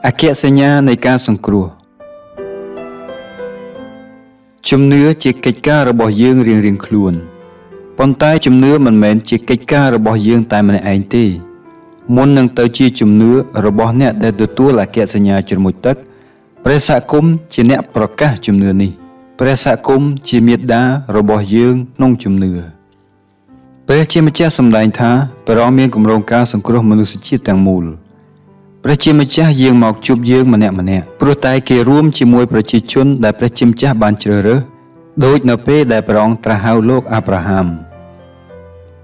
អគ្គសញ្ញានៃការសង្គ្រោះជំនឿជាកិច្ចការរបស់យើងរៀងៗខ្លួនប៉ុន្តែជំនឿមិនមែនជាកិច្ចការរបស់យើងតែម្នាក់ឯងទេមុននឹងទៅជាជំនឿរបស់អ្នកដែលទទួលអគ្គសញ្ញាជ្រមុជទឹកព្រះសហគមន៍ជាអ្នកប្រកាសជំនឿនេះព្រះសហគមន៍ជាមាតារបស់យើងក្នុងជំនឿព្រះជាម្ចាស់សម្ដែងថាព្រះមានគម្រោងការសង្គ្រោះមនុស្សជាតិទាំងមូលព្រះជាម្ចាស់យាងមកជួបយើងម្នាក់ព្រោះតែគេរួមជាមួយប្រជាជនដែលព្រះជាម្ចាស់បានជ្រើសរើសដូចនៅពេលដែលព្រះអង្គត្រាស់ហៅលោកអាប់រ៉ាហាំ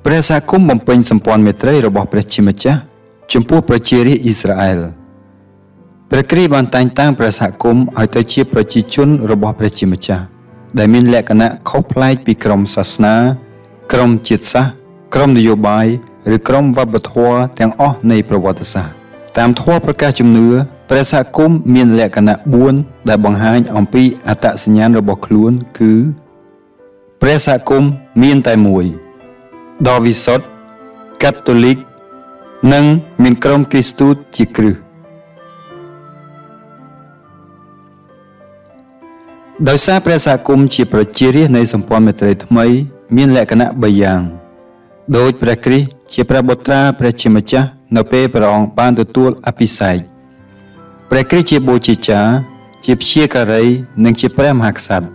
ព្រះសហគមន៍បំពេញសម្ព័ន្ធមេត្រីរបស់ព្រះជាម្ចាស់ចំពោះប្រជារាស្ត្រអ៊ីស្រាអែលព្រះគ្រីស្ទបានតែងតាំងព្រះសហគមន៍ឲ្យទៅជាប្រជាជនរបស់ព្រះជាម្ចាស់ដែលមានលក្ខណៈខុសប្លែកពីក្រុមសាសនាក្រុមជាតិសាសន៍ក្រុមនយោបាយឬក្រុមវប្បធម៌ទាំងអស់នៃប្រវត្តិសាស្ត្រតាមធម៌ប្រកាសជំនឿព្រះសហគមន៍មានលក្ខណៈ4ដែលបង្ហាញអំពីអត្តសញ្ញាណរបស់ខ្លួនគឺព្រះសហគមន៍មានតែមួយដ៏វិសុទ្ធកាតូលិកនិងមានក្រុមគ្រីស្ទូតជាគ្រឹះដោយសារព្រះសហគមន៍ជាប្រជារាស្ត្រនៃសម្ព័ន្ធមេត្រីថ្មីមានលក្ខណៈ3យ៉ាងដោយព្រះគ្រីស្ទជាព្រះបុត្រាព្រះជាម្ចាស់នៅពេលព្រះអង្គបានទទួលអភិសេកព្រះគ្រីស្ទជាបូជាចារ្យជាព្យាការីនិងជាព្រះមហាក្សត្រ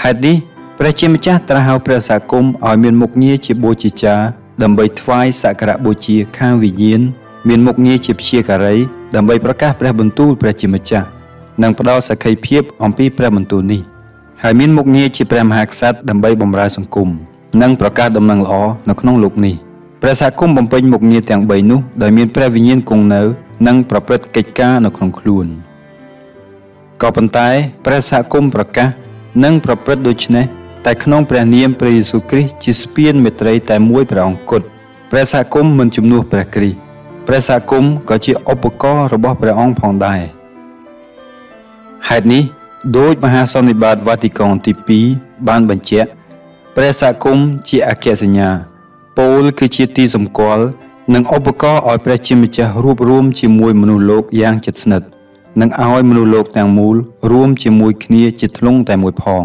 ហេតុនេះព្រះជាម្ចាស់ត្រាស់ហៅព្រះសហគមន៍ឲ្យមានមុខងារជាបូជាចារ្យដើម្បីថ្វាយសក្ការៈបូជាខាងវិញ្ញាណមានមុខងារជាព្យាការីដើម្បីប្រកាសព្រះបន្ទូលព្រះជាម្ចាស់និងផ្ដល់សក្ខីភាពអំពីព្រះបន្ទូលនេះហើយមានមុខងារជាព្រះមហាក្សត្រដើម្បីបម្រើសង្គមនិងប្រកាសដំណឹងល្អនៅក្នុងលោកនេះព្រះសហគមន៍បំពេញមុខងារទាំង3នោះដោយមានព្រះវិញ្ញាណគង់នៅនិងប្រព្រឹត្តកិច្ចការនៅក្នុងខ្លួនក៏ប៉ុន្តែព្រះសហគមន៍ប្រកាសនិងប្រព្រឹត្តដូច្នេះតែក្នុងព្រះនាមព្រះយេស៊ូវគ្រីស្ទជាស្ពានមេត្រីតែមួយព្រះអង្គគត់ព្រះសហគមន៍មិនជំនួសព្រះគ្រីស្ទព្រះសហគមន៍ក៏ជាឧបករណ៍របស់ព្រះអង្គផងដែរហេតុនេះដោយមហាសន្និបាតវ៉ាទីកង់ទី2បានបញ្ជាក់ព្រះសហគមន៍ជាអគ្គសញ្ញាពោលគឺជាទីសម្គាល់និងឧបករណ៍ឲ្យព្រះជាម្ចាស់រួបរวมជាមួយមនុស្សលោកយ៉ាងជិតស្និទ្ធនិងឲ្យមនុស្សលោកទាំងមូលរួមជាមួយគ្នាជាធ្លុងតែមួយផង